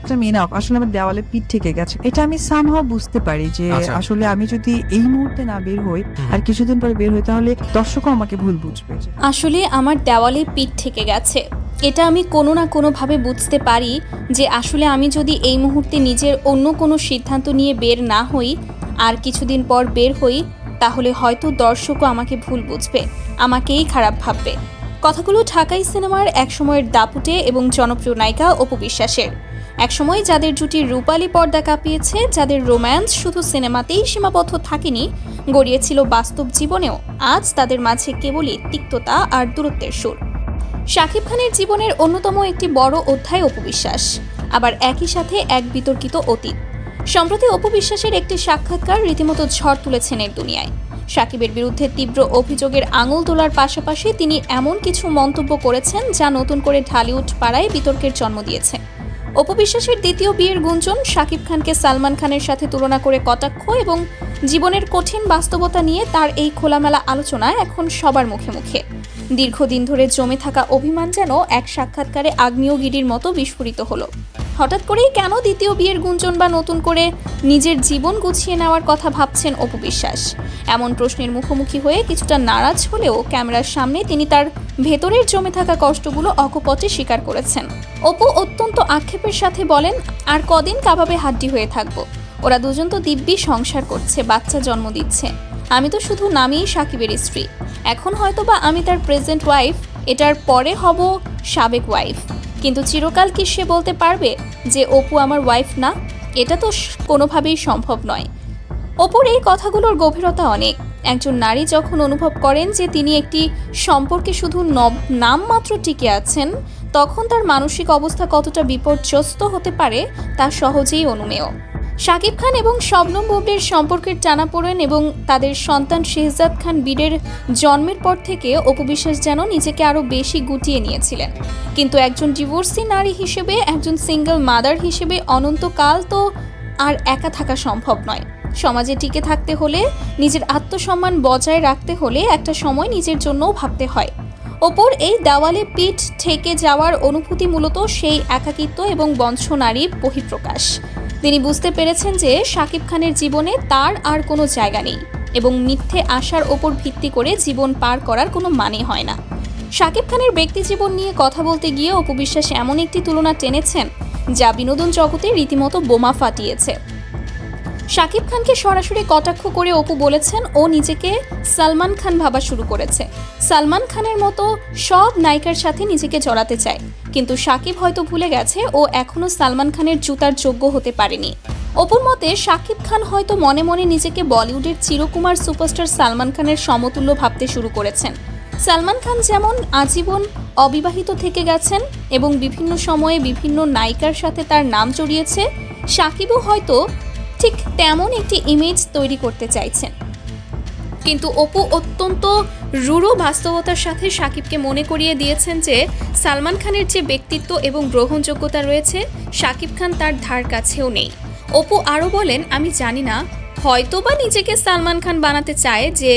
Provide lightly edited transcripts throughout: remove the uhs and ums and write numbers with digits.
Time enough, আসলে আমার দেওয়ালে পিঠ থেকে গেছে। এটা আমি সামহাও বুঝতে পারি যে আসলে আমি যদি এই মুহূর্তে না বের হই আর কিছুদিন পরে বের হই তাহলে দর্শকও আমাকে ভুল বুঝবে। আসলে আমার দেওয়ালে পিঠ থেকে গেছে, এটা আমি কোনো না কোনোভাবে বুঝতে পারি যে আসলে আমি যদি এই মুহূর্তে নিজের অন্য কোনো সিদ্ধান্ত নিয়ে বের না হই আর কিছুদিন পর বের হই তাহলে হয়তো দর্শকও আমাকে ভুল বুঝবে, আমাকেই খারাপ ভাববে। কথাগুলো ঢাকাই সিনেমার একসময়ের দাপুটে এবং জনপ্রিয় নায়িকা অপু বিশ্বাসের। একসময় যাদের জুটি রূপালী পর্দা কাঁপিয়েছে, যাদের রোম্যান্স শুধু সিনেমাতেই সীমাবদ্ধ থাকেনি, গড়িয়েছিল বাস্তব জীবনেও, আজ তাদের মাঝে কেবলই তিক্ততা আর দূরত্বের সুর। শাকিব খানের জীবনের অন্যতম একটি বড় অধ্যায় অপু বিশ্বাস, আবার একই সাথে এক বিতর্কিত অতীত। সম্প্রতি অপু বিশ্বাসের একটি সাক্ষাৎকার রীতিমতো ঝড় তুলেছেন এর দুনিয়ায়। শাকিবের বিরুদ্ধে তীব্র অভিযোগের আঙুল তোলার পাশাপাশি তিনি এমন কিছু মন্তব্য করেছেন যা নতুন করে ঢালিউড পাড়ায় বিতর্কের জন্ম দিয়েছে। অপু বিশ্বাসের দ্বিতীয় বিয়ের গুঞ্জন, শাকিব খানকে সালমান খানের সাথে তুলনা করে কটাক্ষ এবং জীবনের কঠিন বাস্তবতা নিয়ে তার এই খোলামেলা আলোচনা এখন সবার মুখে মুখে। দীর্ঘদিন ধরে জমে থাকা অভিমান যেন এক সাক্ষাৎকারে আগ্নেয়গিরির মতো বিস্ফোরিত হলো। হঠাৎ করেই কেন দ্বিতীয় বিয়ের গুঞ্জন বা নতুন করে নিজের জীবন গুছিয়ে নেওয়ার কথা ভাবছেন অপু বিশ্বাস? এমন প্রশ্নের মুখোমুখি হয়ে কিছুটা নারাজ হলেও ক্যামেরার সামনে তিনি তার ভেতরের জমে থাকা কষ্টগুলো অকপটে স্বীকার করেছেন। অপু অত্যন্ত আক্ষেপের সাথে বলেন, আর কদিন কাবাবে হাড্ডি হয়ে থাকবো, ওরা দুজন তো দিব্যি সংসার করছে, বাচ্চা জন্ম দিচ্ছে, আমি তো শুধু নামেই সাকিবের স্ত্রী। এখন হয়তো বা আমি তার প্রেজেন্ট ওয়াইফ, এটার পরে হব সাবেক ওয়াইফ, কিন্তু চিরকাল কি সে বলতে পারবে যে অপু আমার ওয়াইফ না? এটা তো কোনোভাবেই সম্ভব নয়। অপুর এই কথাগুলোর গভীরতা অনেক। একজন নারী যখন অনুভব করেন যে তিনি একটি সম্পর্কে শুধু নামমাত্র টিকে আছেন, তখন তার মানসিক অবস্থা কতটা বিপর্যস্ত হতে পারে তা সহজেই অনুমেয়। শাকিব খান এবং শবনম বুবলির সম্পর্কের টানাপোড়েন এবং তাদের সন্তান শেহজাদ খান বীরের জন্মের পর থেকে অপু বিশ্বাস যেন নিজেকে আরও বেশি গুটিয়ে নিয়েছিলেন। কিন্তু একজন ডিভোর্সি নারী হিসেবে, একজন সিঙ্গেল মাদার হিসেবে অনন্তকাল তো আর একা থাকা সম্ভব নয়। সমাজে টিকে থাকতে হলে, নিজের আত্মসম্মান বজায় রাখতে হলে একটা সময় নিজের জন্যও ভাবতে হয়। অপুর এই দেওয়ালে পিঠ ঠেকে যাওয়ার অনুভূতি মূলত সেই একাকিত্ব এবং বঞ্চনারই বহিঃপ্রকাশ। তিনি বুঝতে পেরেছেন যে শাকিব খানের জীবনে তার আর কোনো জায়গা নেই এবং মিথ্যে আশার ওপর ভিত্তি করে জীবন পার করার কোনো মানে হয় না। শাকিব খানের ব্যক্তি জীবন নিয়ে কথা বলতে গিয়ে অপু বিশ্বাস এমন একটি তুলনা টেনেছেন যা বিনোদন জগতে রীতিমতো বোমা ফাটিয়েছে। শাকিব খানকে সরাসরি কটাক্ষ করে অপু বলেছেন ও নিজেকে সালমান খান ভাবা শুরু করেছে, সালমান খানের মতো সব নায়িকার সাথে নিজেকে জড়াতে চায়, কিন্তু শাকিব হয়তো ভুলে গেছে ও এখনো সালমান খানের জুতার যোগ্য হতে পারেনি। অপুর মতে শাকিব খান হয়তো মনে মনে নিজেকে বলিউডের চিরকুমার সুপারস্টার সালমান খানের সমতুল্য ভাবতে শুরু করেছেন। সালমান খান যেমন আজীবন অবিবাহিত থেকে গেছেন এবং বিভিন্ন সময়ে বিভিন্ন নায়িকার সাথে তার নাম জড়িয়েছে, শাকিবও হয়তো ঠিক তেমন একটি ইমেজ তৈরি করতে চাইছেন। কিন্তু অপু অত্যন্ত রূঢ় বাস্তবতার সাথে শাকিবকে মনে করিয়ে দিয়েছেন যে সালমান খানের যে ব্যক্তিত্ব এবং গ্রহণযোগ্যতা রয়েছে, শাকিব খান তার ধার কাছেও নেই। অপু আরও বলেন, আমি জানি না, হয়তোবা নিজেকে সালমান খান বানাতে চায় যে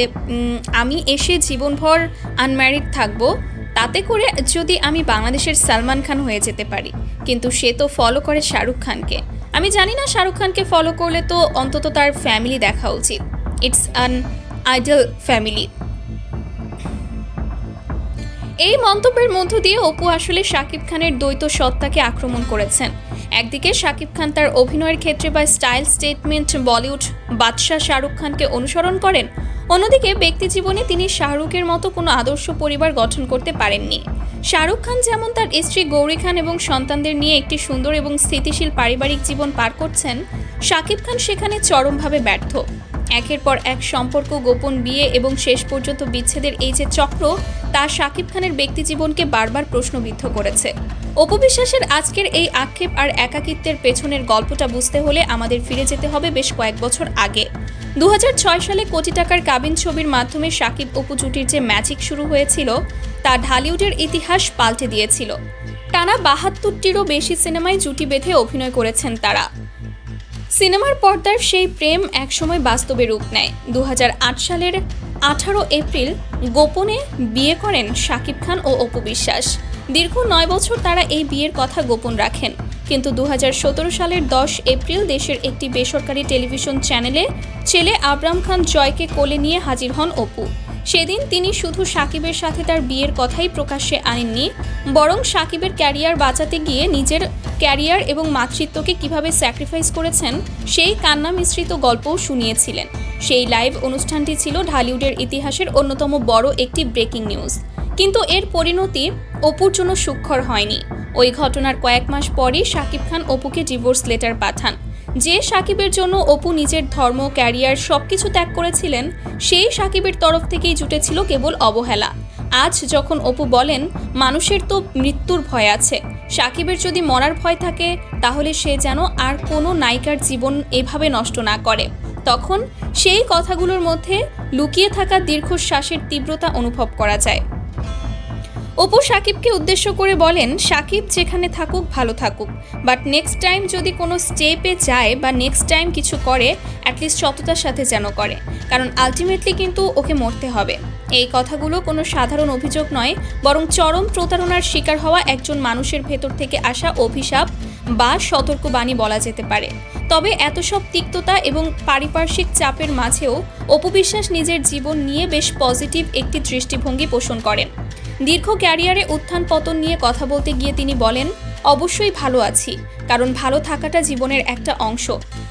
আমি এসে জীবনভর আনম্যারিড থাকবো, তাতে করে যদি আমি বাংলাদেশের সালমান খান হয়ে যেতে পারি। কিন্তু সে তো ফলো করে শাহরুখ খানকে। আমি জানি না, শাহরুখ খানকে ফলো করলে তো অন্তত তার ফ্যামিলি দেখা উচিত, ইটস অ্যান আইডল ফ্যামিলি। এই মন্তব্যের মধ্য দিয়ে অপু আসলে শাকিব খানের দ্বৈত সত্তাকে আক্রমণ করেছেন। একদিকে শাকিব খান তার অভিনয়ের ক্ষেত্রে বা স্টাইল স্টেটমেন্ট বলিউড বাদশাহ শাহরুখ খানকে অনুসরণ করেন, অন্যদিকে ব্যক্তি জীবনে তিনি শাহরুখের মতো কোনো আদর্শ পরিবার গঠন করতে পারেননি। শাহরুখ খান যেমন তার স্ত্রী গৌরী খান এবং সন্তানদের নিয়ে একটি সুন্দর এবং স্থিতিশীল পারিবারিক জীবন পার করছেন, শাকিব খান সেখানে চরমভাবে ব্যর্থ। একের পর এক সম্পর্ক, গোপন বিয়ে এবং শেষ পর্যন্ত বিচ্ছেদের এই যে চক্র, তা শাকিব খানের ব্যক্তি জীবনকে বারবার প্রশ্নবিদ্ধ করেছে। অপু বিশ্বাসের আজকের এই আক্ষেপ আর একাকিত্বের পেছনের গল্পটা বুঝতে হলে আমাদের ফিরে যেতে হবে বেশ কয়েক বছর আগে। 2006 সালে কোটি টাকার কাবিন ছবির মাধ্যমে শাকিব অপু জুটির যে ম্যাজিক শুরু হয়েছিল তা ঢালিউডের ইতিহাস পাল্টে দিয়েছিল। টানা 72টিরও বেশি সিনেমায় জুটি বেঁধে অভিনয় করেছেন তারা। সিনেমার পর্দার সেই প্রেম একসময় বাস্তবে রূপ নেয়। 2008 সালের 18 এপ্রিল গোপনে বিয়ে করেন শাকিব খান ও অপু বিশ্বাস। দীর্ঘ 9 বছর তারা এই বিয়ের কথা গোপন রাখেন, কিন্তু 2017 সালের 10 এপ্রিল দেশের একটি বেসরকারি টেলিভিশন চ্যানেলে ছেলে আবরাম খান জয়কে কোলে নিয়ে হাজির হন অপু। সেদিন তিনি শুধু সাকিবের সাথে তার বিয়ের কথাই প্রকাশ্যে আনেননি, বরং সাকিবের ক্যারিয়ার বাঁচাতে গিয়ে নিজের ক্যারিয়ার এবং মাতৃত্বকে কিভাবে স্যাক্রিফাইস করেছেন সেই কান্না মিশ্রিত গল্পও শুনিয়েছিলেন। সেই লাইভ অনুষ্ঠানটি ছিল ঢালিউডের ইতিহাসের অন্যতম বড় একটি ব্রেকিং নিউজ। কিন্তু এর পরিণতি অপুর জন্য সুখকর হয়নি। ওই ঘটনার কয়েক মাস পরই সাকিব খান অপুকে ডিভোর্স লেটার পাঠান। যে সাকিবের জন্য অপু নিজের ধর্ম, ক্যারিয়ার সবকিছু ত্যাগ করেছিলেন, সেই সাকিবের তরফ থেকেই জুটেছিল কেবল অবহেলা। আজ যখন অপু বলেন মানুষের তো মৃত্যুর ভয় আছে, সাকিবের যদি মরার ভয় থাকে তাহলে সে যেন আর কোনো নায়িকার জীবন এভাবে নষ্ট না করে, তখন সেই কথাগুলোর মধ্যে লুকিয়ে থাকা দীর্ঘশ্বাসের তীব্রতা অনুভব করা যায়। অপু সাকিবকে উদ্দেশ্য করে বলেন, সাকিব যেখানে থাকুক ভালো থাকুক, বাট নেক্সট টাইম যদি কোনো স্টেপে যায় বা নেক্সট টাইম কিছু করে অ্যাটলিস্ট সততার সাথে যেন করে, কারণ আলটিমেটলি কিন্তু ওকে মরতে হবে। এই কথাগুলো কোনো সাধারণ অভিযোগ নয়, বরং চরম প্রতারণার শিকার হওয়া একজন মানুষের ভেতর থেকে আসা অভিশাপ বা সতর্কবাণী বলা যেতে পারে। তবে এত সব তিক্ততা এবং পারিপার্শ্বিক চাপের মাঝেও অপু বিশ্বাস নিজের জীবন নিয়ে বেশ পজিটিভ একটি দৃষ্টিভঙ্গি পোষণ করেন। দীর্ঘ ক্যারিয়ারে উত্থান পতন নিয়ে কথা বলতে গিয়ে তিনি বলেন, অবশ্যই ভালো আছি, কারণ ভালো থাকাটা জীবনের একটা অংশ।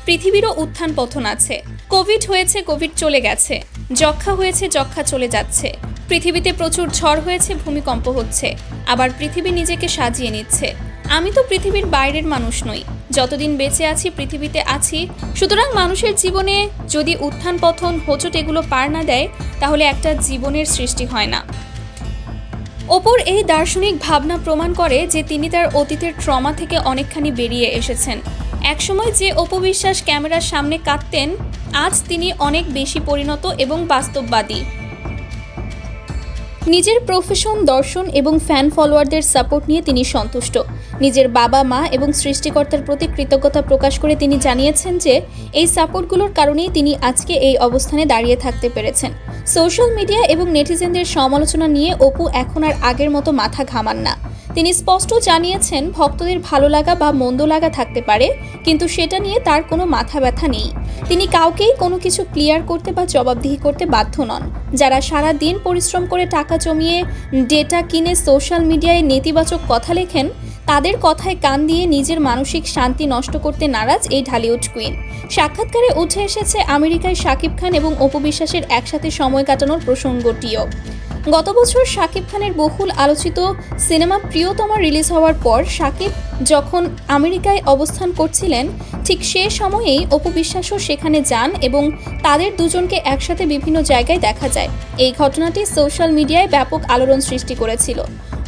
পৃথিবীরও উত্থান পতন আছে। কোভিড হয়েছে, কোভিড চলে গেছে। যক্ষ্মা হয়েছে, যক্ষ্মা চলে যাচ্ছে। পৃথিবীতে প্রচুর ঝড় হয়েছে, ভূমিকম্প হচ্ছে, আবার পৃথিবী নিজেকে সাজিয়ে নিচ্ছে। আমি তো পৃথিবীর বাইরের মানুষ নই, যতদিন বেঁচে আছি পৃথিবীতে আছি। সুতরাং মানুষের জীবনে যদি উত্থান পতন, হোঁচট এগুলো পার না দেয়, তাহলে একটা জীবনের সৃষ্টি হয় না। অপুর এই দার্শনিক ভাবনা প্রমাণ করে যে তিনি তার অতীতের ট্রমা থেকে অনেকখানি বেরিয়ে এসেছেন। একসময় যে অপু বিশ্বাস ক্যামেরার সামনে কাঁদতেন, আজ তিনি অনেক বেশি পরিণত এবং বাস্তববাদী। নিজের প্রফেশন, দর্শন এবং ফ্যান ফলোয়ারদের সাপোর্ট নিয়ে তিনি সন্তুষ্ট। নিজের বাবা, মা এবং সৃষ্টিকর্তার প্রতি কৃতজ্ঞতা প্রকাশ করে তিনি জানিয়েছেন যে এই সাপোর্টগুলোর কারণেই তিনি আজকে এই অবস্থানে দাঁড়িয়ে থাকতে পেরেছেন। সোশ্যাল মিডিয়া এবং নেটিজেনদের সমালোচনা নিয়ে অপু এখন আর আগের মতো মাথা ঘামান না। তিনি স্পষ্ট জানিয়েছেন, ভক্তদের ভালো লাগা বা মন্দ লাগা থাকতে পারে, কিন্তু সেটা নিয়ে তার কোনো মাথা ব্যথা নেই। তিনি কাউকেই কোনো কিছু ক্লিয়ার করতে বা জবাবদিহি করতে বাধ্য নন। যারা সারা দিন পরিশ্রম করে টাকা জমিয়ে ডেটা কিনে সোশ্যাল মিডিয়ায় নেতিবাচক কথা লেখেন, তাদের কথায় কান দিয়ে নিজের মানসিক শান্তি নষ্ট করতে নারাজ এই ঢালিউড কুইন। সাক্ষাৎকারে উঠে এসেছে আমেরিকায় সাকিব খান এবং অপু বিশ্বাসের একসাথে সময় কাটানোর প্রসঙ্গটিও। গত বছর সাকিব খানের বহুল আলোচিত সিনেমা প্রিয়তমা রিলিজ হওয়ার পর সাকিব যখন আমেরিকায় অবস্থান করছিলেন, ঠিক সে সময়েই অপু বিশ্বাসও সেখানে যান এবং তাদের দুজনকে একসাথে বিভিন্ন জায়গায় দেখা যায়। এই ঘটনাটি সোশ্যাল মিডিয়ায় ব্যাপক আলোড়ন সৃষ্টি করেছিল।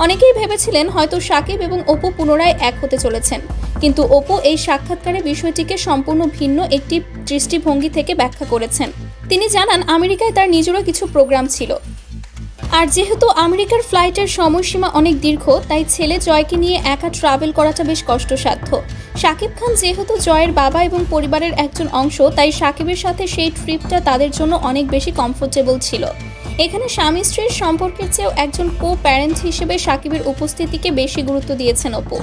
অনেকেই ভেবেছিলেন হয়তো সাকিব এবং অপু পুনরায় এক হতে চলেছেন, কিন্তু অপু এই সাক্ষাৎকারে বিষয়টিকে সম্পূর্ণ ভিন্ন একটি দৃষ্টিভঙ্গি থেকে ব্যাখ্যা করেছেন। তিনি জানান, আমেরিকায় তার নিজেরও কিছু প্রোগ্রাম ছিল, আর যেহেতু আমেরিকার ফ্লাইটের সময়সীমা অনেক দীর্ঘ, তাই ছেলে জয়কে নিয়ে একা ট্রাভেল করাটা বেশ কষ্টসাধ্য। সাকিব খান যেহেতু জয়ের বাবা এবং পরিবারের একজন অংশ, তাই সাকিবের সাথে সেই ট্রিপটা তাদের জন্য অনেক বেশি কমফোর্টেবল ছিল। এখানে স্বামী স্ত্রীর সম্পর্কের চেয়েও একজন কো প্যারেন্ট হিসেবে সাকিবের উপস্থিতিকে বেশি গুরুত্ব দিয়েছেন অপু।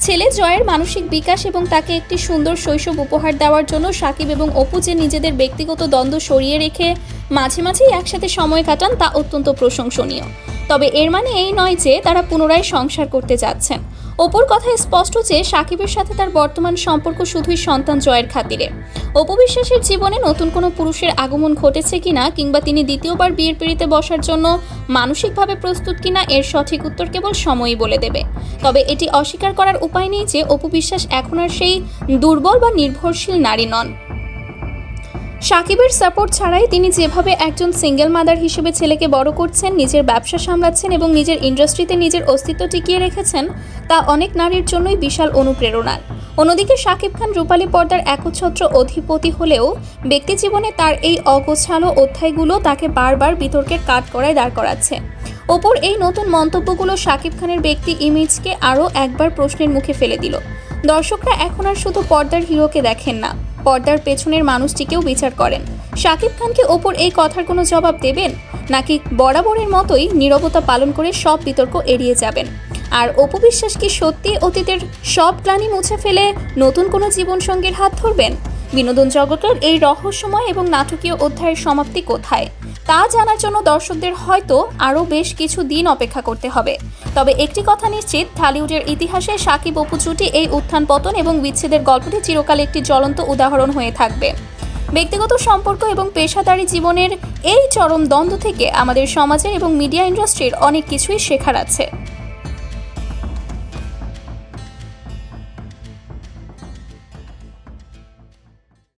ছেলে জয়ের মানসিক বিকাশ এবং তাকে একটি সুন্দর শৈশব উপহার দেওয়ার জন্য সাকিব এবং অপু যে নিজেদের ব্যক্তিগত দ্বন্দ্ব সরিয়ে রেখে মাঝে মাঝেই একসাথে সময় কাটান, তা অত্যন্ত প্রশংসনীয়। তবে এর মানে এই নয় যে তারা পুনরায় সংসার করতে যাচ্ছেন। অপুর কথায় স্পষ্ট যে সাকিবের সাথে তার বর্তমান সম্পর্ক শুধুই সন্তান জয়ের খাতিরে। অপু বিশ্বাসের জীবনে নতুন কোনো পুরুষের আগমন ঘটেছে কিনা, কিংবা তিনি দ্বিতীয়বার বিয়ের পিঁড়িতে বসার জন্য মানসিকভাবে প্রস্তুত কিনা, এর সঠিক উত্তর কেবল সময়ই বলে দেবে। তবে এটি অস্বীকার করার উপায় নেই যে অপু বিশ্বাস এখন আর সেই দুর্বল বা নির্ভরশীল নারী নন। সাকিবের সাপোর্ট ছাড়াই তিনি যেভাবে একজন সিঙ্গেল মাদার হিসেবে ছেলেকে বড় করছেন, নিজের ব্যবসা সামলাচ্ছেন এবং নিজের ইন্ডাস্ট্রিতে নিজের অস্তিত্ব টিকিয়ে রেখেছেন, তা অনেক নারীর জন্যই বিশাল অনুপ্রেরণার। অন্যদিকে সাকিব খান রূপালী পর্দার একচ্ছত্র অধিপতি হলেও ব্যক্তিজীবনে তার এই অগোছালো অধ্যায়গুলো তাকে বারবার বিতর্কের কাঠগড়ায় দাঁড় করাচ্ছে। অপুর এই নতুন মন্তব্যগুলো সাকিব খানের ব্যক্তি ইমেজকে আরও একবার প্রশ্নের মুখে ফেলে দিল। দর্শকরা এখন আর শুধু পর্দার হিরোকে দেখেন না, পর্দার পেছনের মানুষটিকেও বিচার করেন। সাকিব খানকে অপুর এই কথার কোনো জবাব দেবেন, নাকি বরাবরের মতোই নীরবতা পালন করে সব বিতর্ক এড়িয়ে যাবেন? আর অপু বিশ্বাস কি সত্যি অতীতের সব গ্লানি মুছে ফেলে নতুন কোনো জীবনসঙ্গীর হাত ধরবেন? বিনোদন জগতের এই রহস্যময় এবং নাটকীয় অধ্যায়ের সমাপ্তি কোথায় তা জানার জন্য দর্শকদের হয়তো আরও বেশ কিছু দিন অপেক্ষা করতে হবে। তবে একটি কথা নিশ্চিত, ঢালিউডের ইতিহাসে সাকিব অপু জুটি এই উত্থান পতন এবং বিচ্ছেদের গল্পটি চিরকাল একটি জ্বলন্ত উদাহরণ হয়ে থাকবে। ব্যক্তিগত সম্পর্ক এবং পেশাদারী জীবনের এই চরম দ্বন্দ্ব থেকে আমাদের সমাজের এবং মিডিয়া ইন্ডাস্ট্রির অনেক কিছুই শেখার আছে।